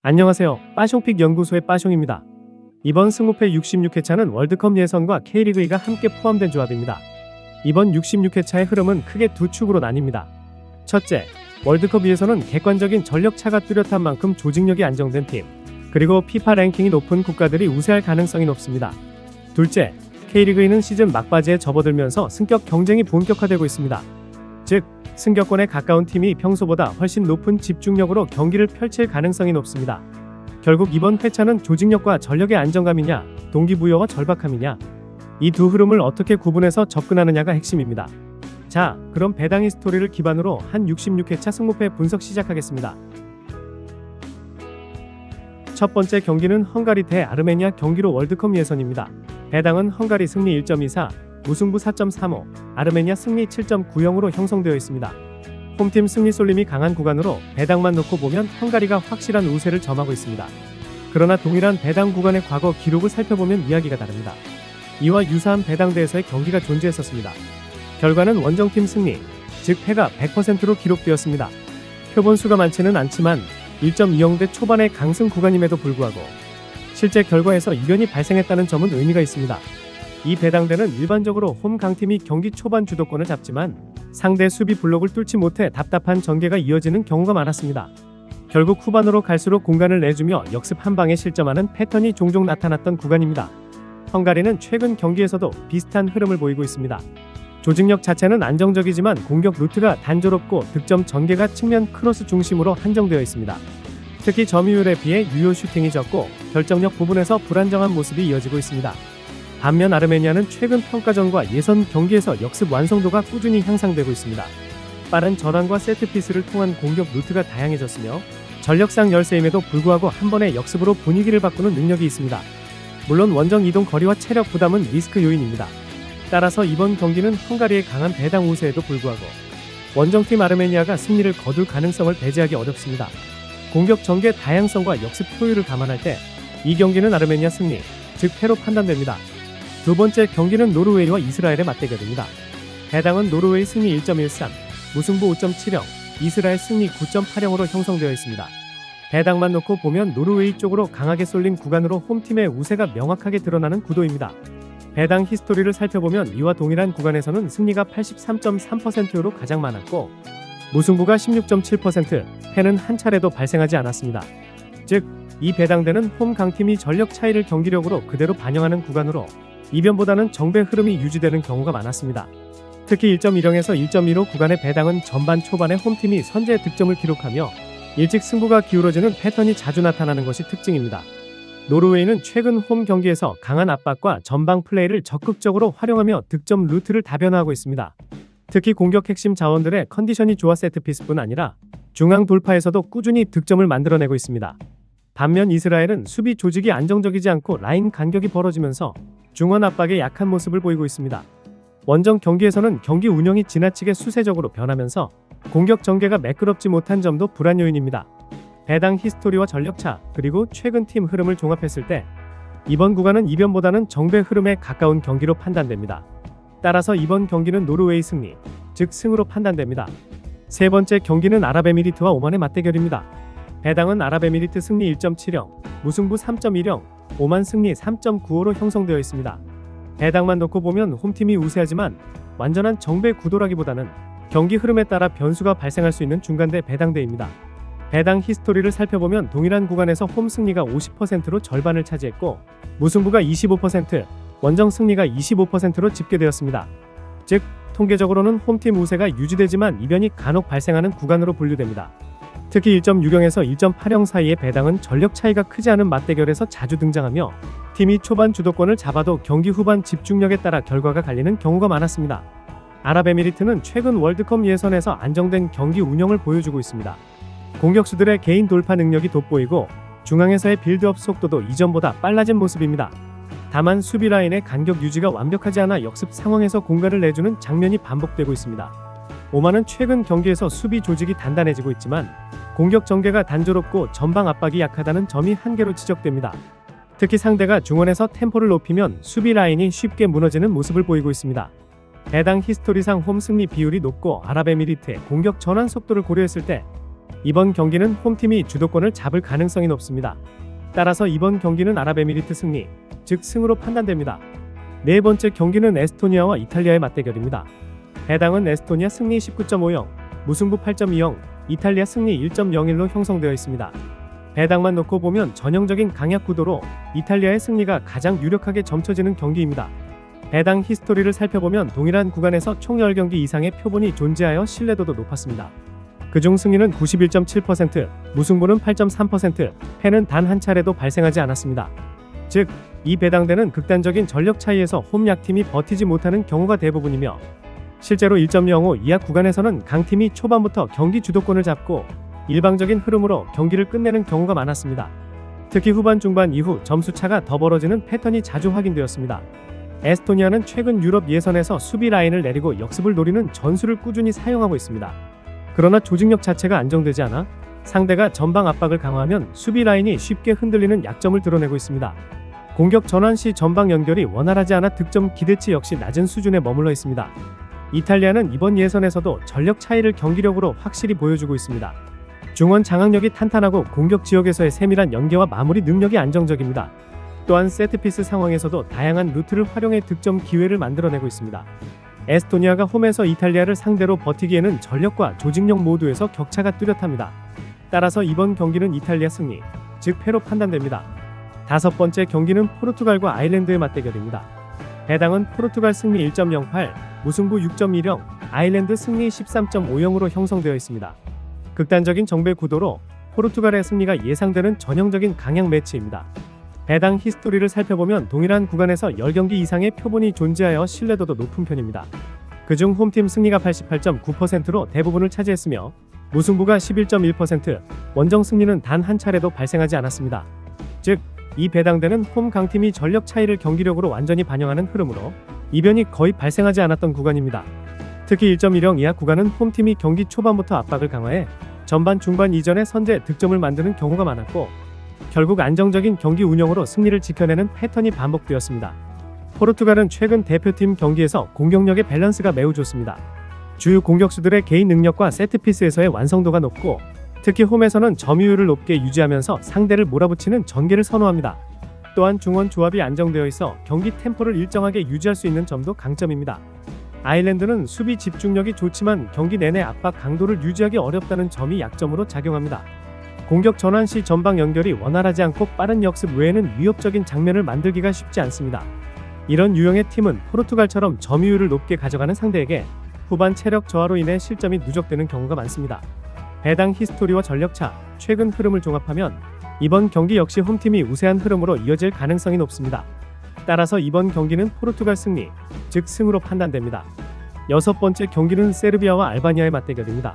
안녕하세요. 빠숑픽 연구소의 빠숑입니다. 이번 승무패 66회차는 월드컵 예선과 K리그가 함께 포함된 조합입니다. 이번 66회차의 흐름은 크게 두 축으로 나뉩니다. 첫째, 월드컵 예선은 객관적인 전력차가 뚜렷한 만큼 조직력이 안정된 팀, 그리고 피파 랭킹이 높은 국가들이 우세할 가능성이 높습니다. 둘째, K리그는 시즌 막바지에 접어들면서 승격 경쟁이 본격화되고 있습니다. 즉, 승격권에 가까운 팀이 평소보다 훨씬 높은 집중력으로 경기를 펼칠 가능성이 높습니다. 결국 이번 회차는 조직력과 전력의 안정감이냐, 동기부여와 절박함이냐, 이 두 흐름을 어떻게 구분해서 접근하느냐가 핵심입니다. 자, 그럼 배당 히스토리를 기반으로 한 66회차 승무패 분석 시작하겠습니다. 첫 번째 경기는 헝가리 대 아르메니아 경기로 월드컵 예선입니다. 배당은 헝가리 승리 1.24, 무승부 4.35, 아르메니아 승리 7.90으로 형성되어 있습니다. 홈팀 승리 쏠림이 강한 구간으로 배당만 놓고 보면 헝가리가 확실한 우세를 점하고 있습니다. 그러나 동일한 배당 구간의 과거 기록을 살펴보면 이야기가 다릅니다. 이와 유사한 배당대에서의 경기가 존재했었습니다. 결과는 원정팀 승리, 즉 패가 100%로 기록되었습니다. 표본 수가 많지는 않지만 1.20대 초반의 강승 구간임에도 불구하고 실제 결과에서 이변이 발생했다는 점은 의미가 있습니다. 이 배당대는 일반적으로 홈 강팀이 경기 초반 주도권을 잡지만 상대 수비 블록을 뚫지 못해 답답한 전개가 이어지는 경우가 많았습니다. 결국 후반으로 갈수록 공간을 내주며 역습 한 방에 실점하는 패턴이 종종 나타났던 구간입니다. 헝가리는 최근 경기에서도 비슷한 흐름을 보이고 있습니다. 조직력 자체는 안정적이지만 공격 루트가 단조롭고 득점 전개가 측면 크로스 중심으로 한정되어 있습니다. 특히 점유율에 비해 유효 슈팅이 적고 결정력 부분에서 불안정한 모습이 이어지고 있습니다. 반면 아르메니아는 최근 평가전과 예선 경기에서 역습 완성도가 꾸준히 향상되고 있습니다. 빠른 전환과 세트피스를 통한 공격 루트가 다양해졌으며 전력상 열세임에도 불구하고 한 번의 역습으로 분위기를 바꾸는 능력이 있습니다. 물론 원정 이동 거리와 체력 부담은 리스크 요인입니다. 따라서 이번 경기는 헝가리의 강한 배당 우세에도 불구하고 원정팀 아르메니아가 승리를 거둘 가능성을 배제하기 어렵습니다. 공격 전개 다양성과 역습 효율을 감안할 때 이 경기는 아르메니아 승리, 즉 패로 판단됩니다. 두 번째 경기는 노르웨이와 이스라엘의 맞대결입니다. 배당은 노르웨이 승리 1.13, 무승부 5.70, 이스라엘 승리 9.80으로 형성되어 있습니다. 배당만 놓고 보면 노르웨이 쪽으로 강하게 쏠린 구간으로 홈팀의 우세가 명확하게 드러나는 구도입니다. 배당 히스토리를 살펴보면 이와 동일한 구간에서는 승리가 83.3%로 가장 많았고 무승부가 16.7%, 패는 한 차례도 발생하지 않았습니다. 즉, 이 배당대는 홈 강팀이 전력 차이를 경기력으로 그대로 반영하는 구간으로 이변보다는 정배 흐름이 유지되는 경우가 많았습니다. 특히 1.10에서 1.15 구간의 배당은 전반 초반에 홈팀이 선제 득점을 기록하며 일찍 승부가 기울어지는 패턴이 자주 나타나는 것이 특징입니다. 노르웨이는 최근 홈 경기에서 강한 압박과 전방 플레이를 적극적으로 활용하며 득점 루트를 다변화하고 있습니다. 특히 공격 핵심 자원들의 컨디션이 좋아 세트피스뿐 아니라 중앙 돌파에서도 꾸준히 득점을 만들어내고 있습니다. 반면 이스라엘은 수비 조직이 안정적이지 않고 라인 간격이 벌어지면서 중원 압박에 약한 모습을 보이고 있습니다. 원정 경기에서는 경기 운영이 지나치게 수세적으로 변하면서 공격 전개가 매끄럽지 못한 점도 불안 요인입니다. 배당 히스토리와 전력차, 그리고 최근 팀 흐름을 종합했을 때 이번 구간은 이변보다는 정배 흐름에 가까운 경기로 판단됩니다. 따라서 이번 경기는 노르웨이 승리, 즉 승으로 판단됩니다. 세 번째 경기는 아랍에미리트와 오만의 맞대결입니다. 배당은 아랍에미리트 승리 1.70, 무승부 3.10, 오만 승리 3.95로 형성되어 있습니다. 배당만 놓고 보면 홈팀이 우세하지만 완전한 정배 구도라기보다는 경기 흐름에 따라 변수가 발생할 수 있는 중간대 배당대입니다. 배당 히스토리를 살펴보면 동일한 구간에서 홈 승리가 50%로 절반을 차지했고 무승부가 25%, 원정 승리가 25%로 집계되었습니다. 즉, 통계적으로는 홈팀 우세가 유지되지만 이변이 간혹 발생하는 구간으로 분류됩니다. 특히 1.60에서 1.80 사이의 배당은 전력 차이가 크지 않은 맞대결에서 자주 등장하며 팀이 초반 주도권을 잡아도 경기 후반 집중력에 따라 결과가 갈리는 경우가 많았습니다. 아랍에미리트는 최근 월드컵 예선에서 안정된 경기 운영을 보여주고 있습니다. 공격수들의 개인 돌파 능력이 돋보이고 중앙에서의 빌드업 속도도 이전보다 빨라진 모습입니다. 다만 수비 라인의 간격 유지가 완벽하지 않아 역습 상황에서 공간을 내주는 장면이 반복되고 있습니다. 오만은 최근 경기에서 수비 조직이 단단해지고 있지만 공격 전개가 단조롭고 전방 압박이 약하다는 점이 한계로 지적됩니다. 특히 상대가 중원에서 템포를 높이면 수비 라인이 쉽게 무너지는 모습을 보이고 있습니다. 배당 히스토리상 홈 승리 비율이 높고 아랍에미리트의 공격 전환 속도를 고려했을 때 이번 경기는 홈팀이 주도권을 잡을 가능성이 높습니다. 따라서 이번 경기는 아랍에미리트 승리, 즉 승으로 판단됩니다. 네 번째 경기는 에스토니아와 이탈리아의 맞대결입니다. 배당은 에스토니아 승리 19.50, 무승부 8.20, 이탈리아 승리 1.01로 형성되어 있습니다. 배당만 놓고 보면 전형적인 강약 구도로 이탈리아의 승리가 가장 유력하게 점쳐지는 경기입니다. 배당 히스토리를 살펴보면 동일한 구간에서 총 10경기 이상의 표본이 존재하여 신뢰도도 높았습니다. 그중 승리는 91.7%, 무승부는 8.3%, 패는 단 한 차례도 발생하지 않았습니다. 즉, 이 배당대는 극단적인 전력 차이에서 홈 약팀이 버티지 못하는 경우가 대부분이며 실제로 1.05 이하 구간에서는 강팀이 초반부터 경기 주도권을 잡고 일방적인 흐름으로 경기를 끝내는 경우가 많았습니다. 특히 후반 중반 이후 점수차가 더 벌어지는 패턴이 자주 확인되었습니다. 에스토니아는 최근 유럽 예선에서 수비 라인을 내리고 역습을 노리는 전술을 꾸준히 사용하고 있습니다. 그러나 조직력 자체가 안정되지 않아 상대가 전방 압박을 강화하면 수비 라인이 쉽게 흔들리는 약점을 드러내고 있습니다. 공격 전환 시 전방 연결이 원활하지 않아 득점 기대치 역시 낮은 수준에 머물러 있습니다. 이탈리아는 이번 예선에서도 전력 차이를 경기력으로 확실히 보여주고 있습니다. 중원 장악력이 탄탄하고 공격 지역에서의 세밀한 연계와 마무리 능력이 안정적입니다. 또한 세트피스 상황에서도 다양한 루트를 활용해 득점 기회를 만들어내고 있습니다. 에스토니아가 홈에서 이탈리아를 상대로 버티기에는 전력과 조직력 모두에서 격차가 뚜렷합니다. 따라서 이번 경기는 이탈리아 승리, 즉 패로 판단됩니다. 다섯 번째 경기는 포르투갈과 아일랜드의 맞대결입니다. 배당은 포르투갈 승리 1.08, 무승부 6.10, 아일랜드 승리 13.50으로 형성되어 있습니다. 극단적인 정배 구도로 포르투갈의 승리가 예상되는 전형적인 강약 매치입니다. 배당 히스토리를 살펴보면 동일한 구간에서 10경기 이상의 표본이 존재하여 신뢰도도 높은 편입니다. 그중 홈팀 승리가 88.9%로 대부분을 차지했으며 무승부가 11.1%, 원정 승리는 단 한 차례도 발생하지 않았습니다. 즉, 이 배당대는 홈 강팀이 전력 차이를 경기력으로 완전히 반영하는 흐름으로 이변이 거의 발생하지 않았던 구간입니다. 특히 1.10 이하 구간은 홈팀이 경기 초반부터 압박을 강화해 전반 중반 이전에 선제 득점을 만드는 경우가 많았고 결국 안정적인 경기 운영으로 승리를 지켜내는 패턴이 반복되었습니다. 포르투갈은 최근 대표팀 경기에서 공격력의 밸런스가 매우 좋습니다. 주요 공격수들의 개인 능력과 세트피스에서의 완성도가 높고 특히 홈에서는 점유율을 높게 유지하면서 상대를 몰아붙이는 전개를 선호합니다. 또한 중원 조합이 안정되어 있어 경기 템포를 일정하게 유지할 수 있는 점도 강점입니다. 아일랜드는 수비 집중력이 좋지만 경기 내내 압박 강도를 유지하기 어렵다는 점이 약점으로 작용합니다. 공격 전환 시 전방 연결이 원활하지 않고 빠른 역습 외에는 위협적인 장면을 만들기가 쉽지 않습니다. 이런 유형의 팀은 포르투갈처럼 점유율을 높게 가져가는 상대에게 후반 체력 저하로 인해 실점이 누적되는 경우가 많습니다. 배당 히스토리와 전력차, 최근 흐름을 종합하면 이번 경기 역시 홈팀이 우세한 흐름으로 이어질 가능성이 높습니다. 따라서 이번 경기는 포르투갈 승리, 즉 승으로 판단됩니다. 여섯 번째 경기는 세르비아와 알바니아의 맞대결입니다.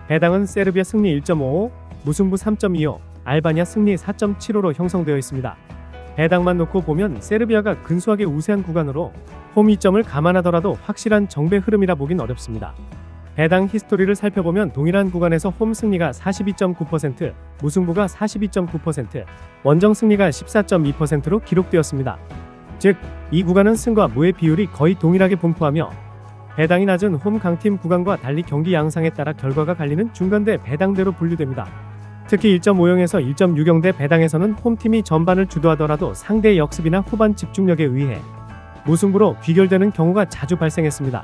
배당은 세르비아 승리 1.55, 무승부 3.25, 알바니아 승리 4.75로 형성되어 있습니다. 배당만 놓고 보면 세르비아가 근소하게 우세한 구간으로 홈 이점을 감안하더라도 확실한 정배 흐름이라 보긴 어렵습니다. 배당 히스토리를 살펴보면 동일한 구간에서 홈 승리가 42.9%, 무승부가 42.9%, 원정 승리가 14.2%로 기록되었습니다. 즉, 이 구간은 승과 무의 비율이 거의 동일하게 분포하며 배당이 낮은 홈 강팀 구간과 달리 경기 양상에 따라 결과가 갈리는 중간대 배당대로 분류됩니다. 특히 1.50에서 1.60대 배당에서는 홈팀이 전반을 주도하더라도 상대의 역습이나 후반 집중력에 의해 무승부로 귀결되는 경우가 자주 발생했습니다.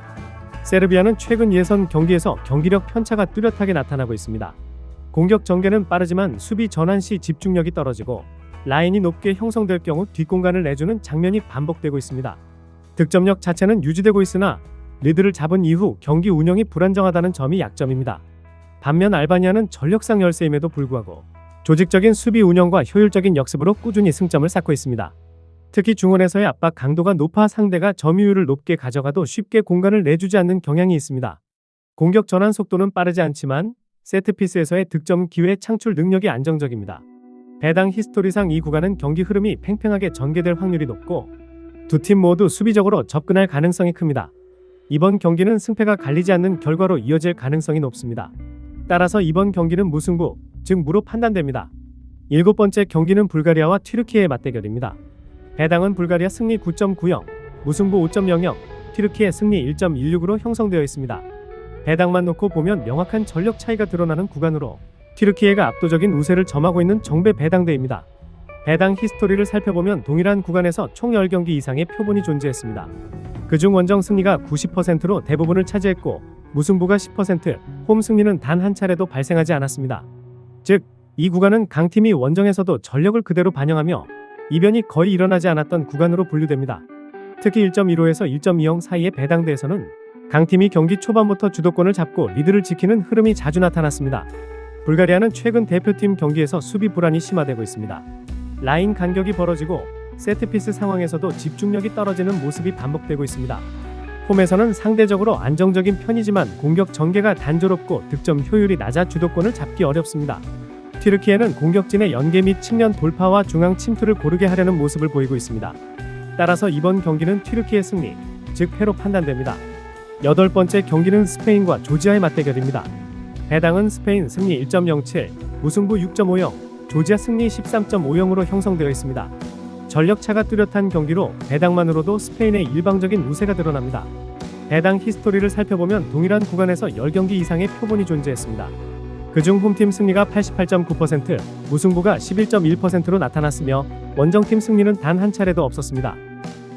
세르비아는 최근 예선 경기에서 경기력 편차가 뚜렷하게 나타나고 있습니다. 공격 전개는 빠르지만 수비 전환 시 집중력이 떨어지고 라인이 높게 형성될 경우 뒷공간을 내주는 장면이 반복되고 있습니다. 득점력 자체는 유지되고 있으나 리드를 잡은 이후 경기 운영이 불안정하다는 점이 약점입니다. 반면 알바니아는 전력상 열세임에도 불구하고 조직적인 수비 운영과 효율적인 역습으로 꾸준히 승점을 쌓고 있습니다. 특히 중원에서의 압박 강도가 높아 상대가 점유율을 높게 가져가도 쉽게 공간을 내주지 않는 경향이 있습니다. 공격 전환 속도는 빠르지 않지만 세트피스에서의 득점 기회 창출 능력이 안정적입니다. 배당 히스토리상 이 구간은 경기 흐름이 팽팽하게 전개될 확률이 높고 두 팀 모두 수비적으로 접근할 가능성이 큽니다. 이번 경기는 승패가 갈리지 않는 결과로 이어질 가능성이 높습니다. 따라서 이번 경기는 무승부, 즉 무로 판단됩니다. 일곱 번째 경기는 불가리아와 튀르키예의 맞대결입니다. 배당은 불가리아 승리 9.90, 무승부 5.00, 튀르키예 승리 1.16으로 형성되어 있습니다. 배당만 놓고 보면 명확한 전력 차이가 드러나는 구간으로 튀르키예가 압도적인 우세를 점하고 있는 정배 배당대입니다. 배당 히스토리를 살펴보면 동일한 구간에서 총 10경기 이상의 표본이 존재했습니다. 그중 원정 승리가 90%로 대부분을 차지했고 무승부가 10%, 홈 승리는 단 한 차례도 발생하지 않았습니다. 즉, 이 구간은 강팀이 원정에서도 전력을 그대로 반영하며 이변이 거의 일어나지 않았던 구간으로 분류됩니다. 특히 1.15에서 1.20 사이의 배당대에서는 강팀이 경기 초반부터 주도권을 잡고 리드를 지키는 흐름이 자주 나타났습니다. 불가리아는 최근 대표팀 경기에서 수비 불안이 심화되고 있습니다. 라인 간격이 벌어지고 세트피스 상황에서도 집중력이 떨어지는 모습이 반복되고 있습니다. 홈에서는 상대적으로 안정적인 편이지만 공격 전개가 단조롭고 득점 효율이 낮아 주도권을 잡기 어렵습니다. 튀르키예는 공격진의 연계 및 측면 돌파와 중앙 침투를 고르게 하려는 모습을 보이고 있습니다. 따라서 이번 경기는 튀르키예 승리, 즉 패로 판단됩니다. 8번째 경기는 스페인과 조지아의 맞대결입니다. 배당은 스페인 승리 1.07, 무승부 6.50, 조지아 승리 13.50으로 형성되어 있습니다. 전력차가 뚜렷한 경기로 배당만으로도 스페인의 일방적인 우세가 드러납니다. 배당 히스토리를 살펴보면 동일한 구간에서 10경기 이상의 표본이 존재했습니다. 그중 홈팀 승리가 88.9%, 무승부가 11.1%로 나타났으며 원정팀 승리는 단 한 차례도 없었습니다.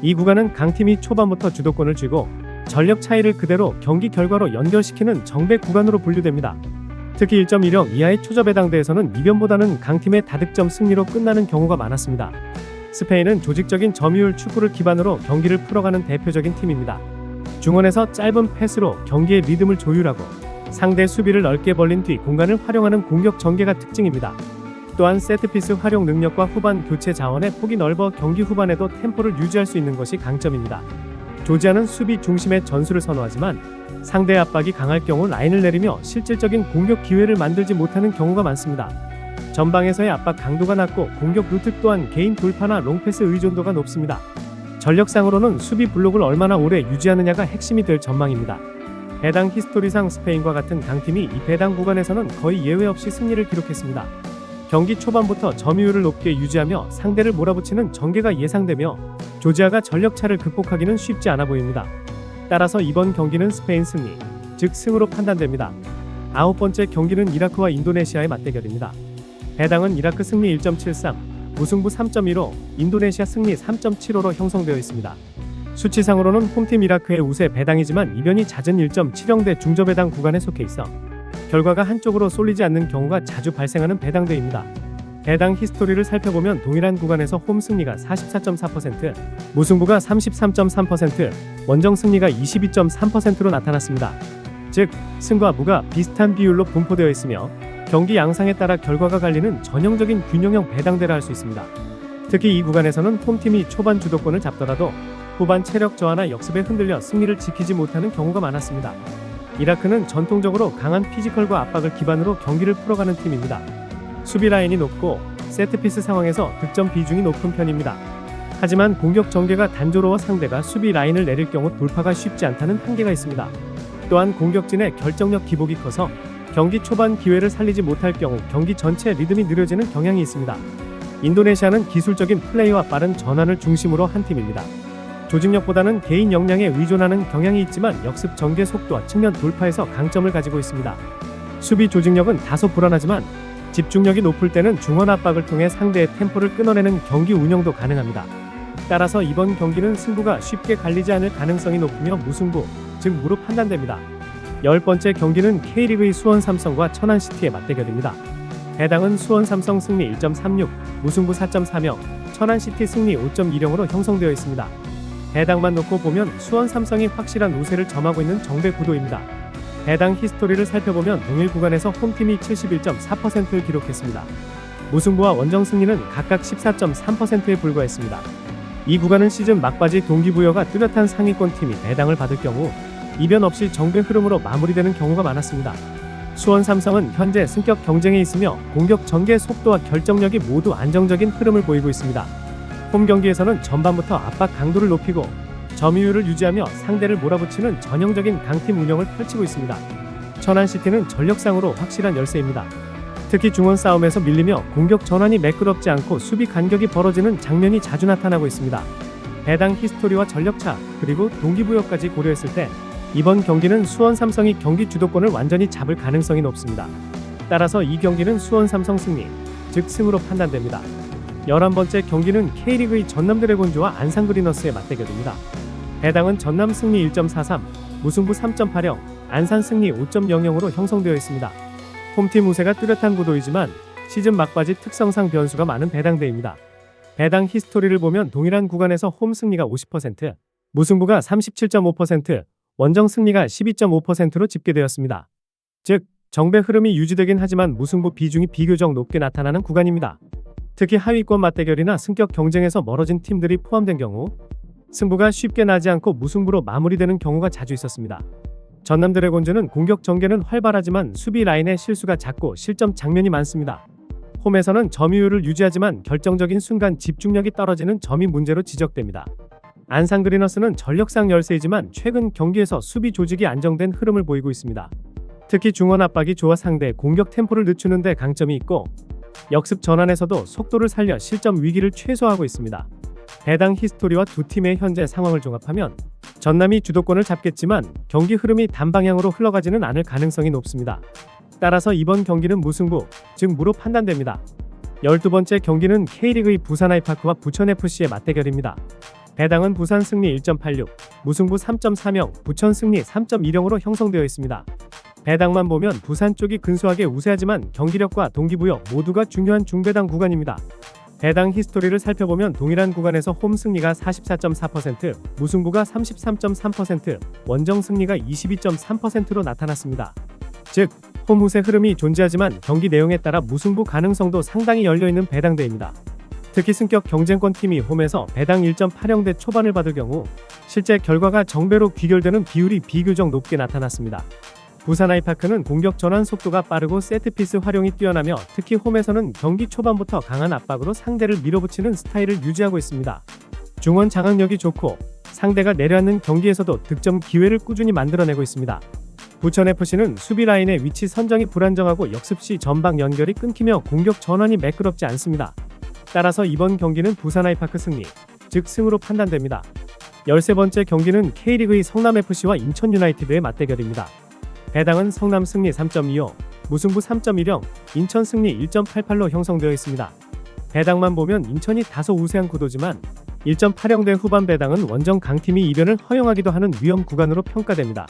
이 구간은 강팀이 초반부터 주도권을 쥐고 전력 차이를 그대로 경기 결과로 연결시키는 정배 구간으로 분류됩니다. 특히 1.10 이하의 초저배당대에서는 이변보다는 강팀의 다득점 승리로 끝나는 경우가 많았습니다. 스페인은 조직적인 점유율 축구를 기반으로 경기를 풀어가는 대표적인 팀입니다. 중원에서 짧은 패스로 경기의 리듬을 조율하고 상대 수비를 넓게 벌린 뒤 공간을 활용하는 공격 전개가 특징입니다. 또한 세트피스 활용 능력과 후반 교체 자원의 폭이 넓어 경기 후반에도 템포를 유지할 수 있는 것이 강점입니다. 조지아는 수비 중심의 전술을 선호하지만 상대 압박이 강할 경우 라인을 내리며 실질적인 공격 기회를 만들지 못하는 경우가 많습니다. 전방에서의 압박 강도가 낮고 공격 루트 또한 개인 돌파나 롱패스 의존도가 높습니다. 전력상으로는 수비 블록을 얼마나 오래 유지하느냐가 핵심이 될 전망입니다. 배당 히스토리상 스페인과 같은 강팀이 이 배당 구간에서는 거의 예외 없이 승리를 기록했습니다. 경기 초반부터 점유율을 높게 유지하며 상대를 몰아붙이는 전개가 예상되며 조지아가 전력차를 극복하기는 쉽지 않아 보입니다. 따라서 이번 경기는 스페인 승리, 즉 승으로 판단됩니다. 9번째 경기는 이라크와 인도네시아의 맞대결입니다. 배당은 이라크 승리 1.73, 무승부 3.15, 인도네시아 승리 3.75로 형성되어 있습니다. 수치상으로는 홈팀 이라크의 우세 배당이지만 이변이 잦은 1.70대 중저배당 구간에 속해 있어 결과가 한쪽으로 쏠리지 않는 경우가 자주 발생하는 배당대입니다. 배당 히스토리를 살펴보면 동일한 구간에서 홈 승리가 44.4%, 무승부가 33.3%, 원정 승리가 22.3%로 나타났습니다. 즉, 승과 무가 비슷한 비율로 분포되어 있으며 경기 양상에 따라 결과가 갈리는 전형적인 균형형 배당대라 할 수 있습니다. 특히 이 구간에서는 홈팀이 초반 주도권을 잡더라도 후반 체력 저하나 역습에 흔들려 승리를 지키지 못하는 경우가 많았습니다. 이라크는 전통적으로 강한 피지컬과 압박을 기반으로 경기를 풀어가는 팀입니다. 수비 라인이 높고 세트피스 상황에서 득점 비중이 높은 편입니다. 하지만 공격 전개가 단조로워 상대가 수비 라인을 내릴 경우 돌파가 쉽지 않다는 한계가 있습니다. 또한 공격진의 결정력 기복이 커서 경기 초반 기회를 살리지 못할 경우 경기 전체 리듬이 느려지는 경향이 있습니다. 인도네시아는 기술적인 플레이와 빠른 전환을 중심으로 한 팀입니다. 조직력보다는 개인 역량에 의존하는 경향이 있지만 역습 전개 속도와 측면 돌파에서 강점을 가지고 있습니다. 수비 조직력은 다소 불안하지만 집중력이 높을 때는 중원 압박을 통해 상대의 템포를 끊어내는 경기 운영도 가능합니다. 따라서 이번 경기는 승부가 쉽게 갈리지 않을 가능성이 높으며 무승부, 즉 무로 판단됩니다. 10번째 경기는 K리그의 수원 삼성과 천안 시티의 맞대결입니다. 배당은 수원 삼성 승리 1.36, 무승부 4.40, 천안 시티 승리 5.20으로 형성되어 있습니다. 배당만 놓고 보면 수원 삼성이 확실한 우세를 점하고 있는 정배 구도입니다. 배당 히스토리를 살펴보면 동일 구간에서 홈팀이 71.4%를 기록했습니다. 무승부와 원정 승리는 각각 14.3%에 불과했습니다. 이 구간은 시즌 막바지 동기부여가 뚜렷한 상위권 팀이 배당을 받을 경우 이변 없이 정배 흐름으로 마무리되는 경우가 많았습니다. 수원 삼성은 현재 승격 경쟁에 있으며 공격 전개 속도와 결정력이 모두 안정적인 흐름을 보이고 있습니다. 홈 경기에서는 전반부터 압박 강도를 높이고 점유율을 유지하며 상대를 몰아붙이는 전형적인 강팀 운영을 펼치고 있습니다. 천안시티는 전력상으로 확실한 열세입니다. 특히 중원 싸움에서 밀리며 공격 전환이 매끄럽지 않고 수비 간격이 벌어지는 장면이 자주 나타나고 있습니다. 배당 히스토리와 전력차 그리고 동기부여까지 고려했을 때 이번 경기는 수원 삼성이 경기 주도권을 완전히 잡을 가능성이 높습니다. 따라서 이 경기는 수원 삼성 승리, 즉 승으로 판단됩니다. 11번째 경기는 K리그의 전남 드래곤즈와 안산 그리너스의 맞대결입니다. 배당은 전남 승리 1.43, 무승부 3.80, 안산 승리 5.00으로 형성되어 있습니다. 홈팀 우세가 뚜렷한 구도이지만 시즌 막바지 특성상 변수가 많은 배당대입니다. 배당 히스토리를 보면 동일한 구간에서 홈 승리가 50%, 무승부가 37.5%, 원정 승리가 12.5%로 집계되었습니다. 즉, 정배 흐름이 유지되긴 하지만 무승부 비중이 비교적 높게 나타나는 구간입니다. 특히 하위권 맞대결이나 승격 경쟁에서 멀어진 팀들이 포함된 경우 승부가 쉽게 나지 않고 무승부로 마무리되는 경우가 자주 있었습니다. 전남 드래곤즈는 공격 전개는 활발하지만 수비 라인의 실수가 잦고 실점 장면이 많습니다. 홈에서는 점유율을 유지하지만 결정적인 순간 집중력이 떨어지는 점이 문제로 지적됩니다. 안산 그리너스는 전력상 열세이지만 최근 경기에서 수비 조직이 안정된 흐름을 보이고 있습니다. 특히 중원 압박이 좋아 상대의 공격 템포를 늦추는 데 강점이 있고 역습 전환에서도 속도를 살려 실점 위기를 최소화하고 있습니다. 배당 히스토리와 두 팀의 현재 상황을 종합하면 전남이 주도권을 잡겠지만 경기 흐름이 단방향으로 흘러가지는 않을 가능성이 높습니다. 따라서 이번 경기는 무승부, 즉 무로 판단됩니다. 12번째 경기는 K리그의 부산 아이파크와 부천FC의 맞대결입니다. 배당은 부산 승리 1.86, 무승부 3.30, 부천 승리 3.20으로 형성되어 있습니다. 배당만 보면 부산 쪽이 근소하게 우세하지만 경기력과 동기부여 모두가 중요한 중배당 구간입니다. 배당 히스토리를 살펴보면 동일한 구간에서 홈 승리가 44.4%, 무승부가 33.3%, 원정 승리가 22.3%로 나타났습니다. 즉, 홈 우세 흐름이 존재하지만 경기 내용에 따라 무승부 가능성도 상당히 열려있는 배당대입니다. 특히 승격 경쟁권 팀이 홈에서 배당 1.80대 초반을 받을 경우 실제 결과가 정배로 귀결되는 비율이 비교적 높게 나타났습니다. 부산 아이파크는 공격 전환 속도가 빠르고 세트피스 활용이 뛰어나며 특히 홈에서는 경기 초반부터 강한 압박으로 상대를 밀어붙이는 스타일을 유지하고 있습니다. 중원 장악력이 좋고 상대가 내려앉는 경기에서도 득점 기회를 꾸준히 만들어내고 있습니다. 부천FC는 수비 라인의 위치 선정이 불안정하고 역습 시 전방 연결이 끊기며 공격 전환이 매끄럽지 않습니다. 따라서 이번 경기는 부산 아이파크 승리, 즉 승으로 판단됩니다. 13번째 경기는 K리그의 성남FC와 인천 유나이티드의 맞대결입니다. 배당은 성남 승리 3.25, 무승부 3.10, 인천 승리 1.88로 형성되어 있습니다. 배당만 보면 인천이 다소 우세한 구도지만 1.80대 후반 배당은 원정 강팀이 이변을 허용하기도 하는 위험 구간으로 평가됩니다.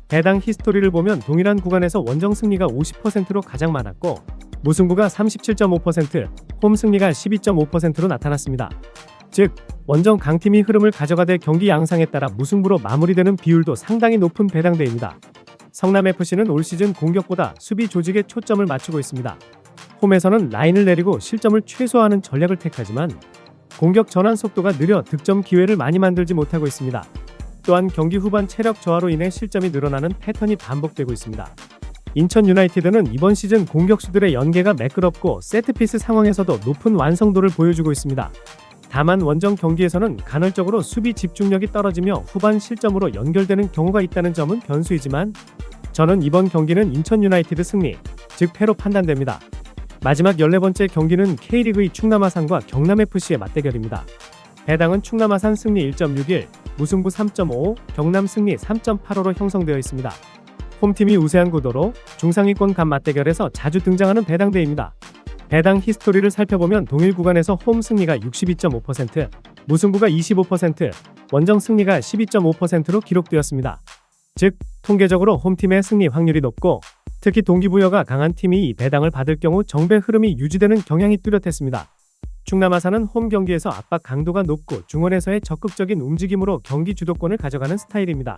배당 히스토리를 보면 동일한 구간에서 원정 승리가 50%로 가장 많았고 무승부가 37.5%, 홈 승리가 12.5%로 나타났습니다. 즉, 원정 강팀이 흐름을 가져가되 경기 양상에 따라 무승부로 마무리되는 비율도 상당히 높은 배당대입니다. 성남FC는 올 시즌 공격보다 수비 조직에 초점을 맞추고 있습니다. 홈에서는 라인을 내리고 실점을 최소화하는 전략을 택하지만 공격 전환 속도가 느려 득점 기회를 많이 만들지 못하고 있습니다. 또한 경기 후반 체력 저하로 인해 실점이 늘어나는 패턴이 반복되고 있습니다. 인천 유나이티드는 이번 시즌 공격수들의 연계가 매끄럽고 세트피스 상황에서도 높은 완성도를 보여주고 있습니다. 다만 원정 경기에서는 간헐적으로 수비 집중력이 떨어지며 후반 실점으로 연결되는 경우가 있다는 점은 변수이지만 저는 이번 경기는 인천 유나이티드 승리, 즉 패로 판단됩니다. 마지막 14번째 경기는 K리그의 충남 아산과 경남FC의 맞대결입니다. 배당은 충남 아산 승리 1.61, 무승부 3.5, 경남 승리 3.85로 형성되어 있습니다. 홈팀이 우세한 구도로 중상위권 간 맞대결에서 자주 등장하는 배당대입니다. 배당 히스토리를 살펴보면 동일 구간에서 홈 승리가 62.5%, 무승부가 25%, 원정 승리가 12.5%로 기록되었습니다. 즉, 통계적으로 홈팀의 승리 확률이 높고 특히 동기부여가 강한 팀이 이 배당을 받을 경우 정배 흐름이 유지되는 경향이 뚜렷했습니다. 충남 아산은 홈 경기에서 압박 강도가 높고 중원에서의 적극적인 움직임으로 경기 주도권을 가져가는 스타일입니다.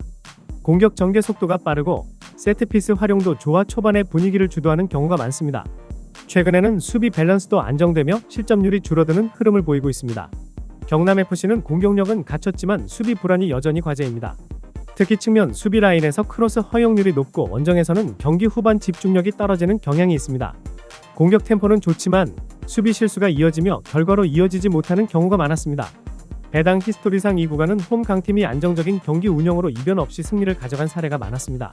공격 전개 속도가 빠르고 세트피스 활용도 좋아 초반에 분위기를 주도하는 경우가 많습니다. 최근에는 수비 밸런스도 안정되며 실점률이 줄어드는 흐름을 보이고 있습니다. 경남FC는 공격력은 갖췄지만 수비 불안이 여전히 과제입니다. 특히 측면 수비 라인에서 크로스 허용률이 높고 원정에서는 경기 후반 집중력이 떨어지는 경향이 있습니다. 공격 템포는 좋지만 수비 실수가 이어지며 결과로 이어지지 못하는 경우가 많았습니다. 배당 히스토리상 이 구간은 홈 강팀이 안정적인 경기 운영으로 이변 없이 승리를 가져간 사례가 많았습니다.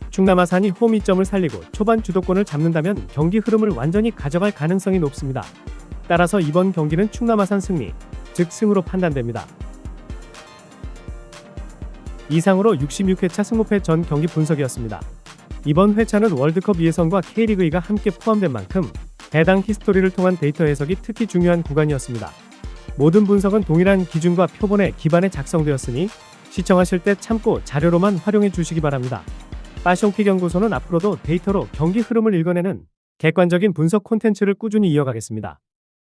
충남 아산이 홈 이점을 살리고 초반 주도권을 잡는다면 경기 흐름을 완전히 가져갈 가능성이 높습니다. 따라서 이번 경기는 충남 아산 승리, 즉 승으로 판단됩니다. 이상으로 66회차 승무패 전 경기 분석이었습니다. 이번 회차는 월드컵 예선과 K리그2가 함께 포함된 만큼 해당 히스토리를 통한 데이터 해석이 특히 중요한 구간이었습니다. 모든 분석은 동일한 기준과 표본에 기반해 작성되었으니 시청하실 때 참고 자료로만 활용해 주시기 바랍니다. 빠숑픽 연구소는 앞으로도 데이터로 경기 흐름을 읽어내는 객관적인 분석 콘텐츠를 꾸준히 이어가겠습니다.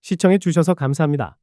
시청해 주셔서 감사합니다.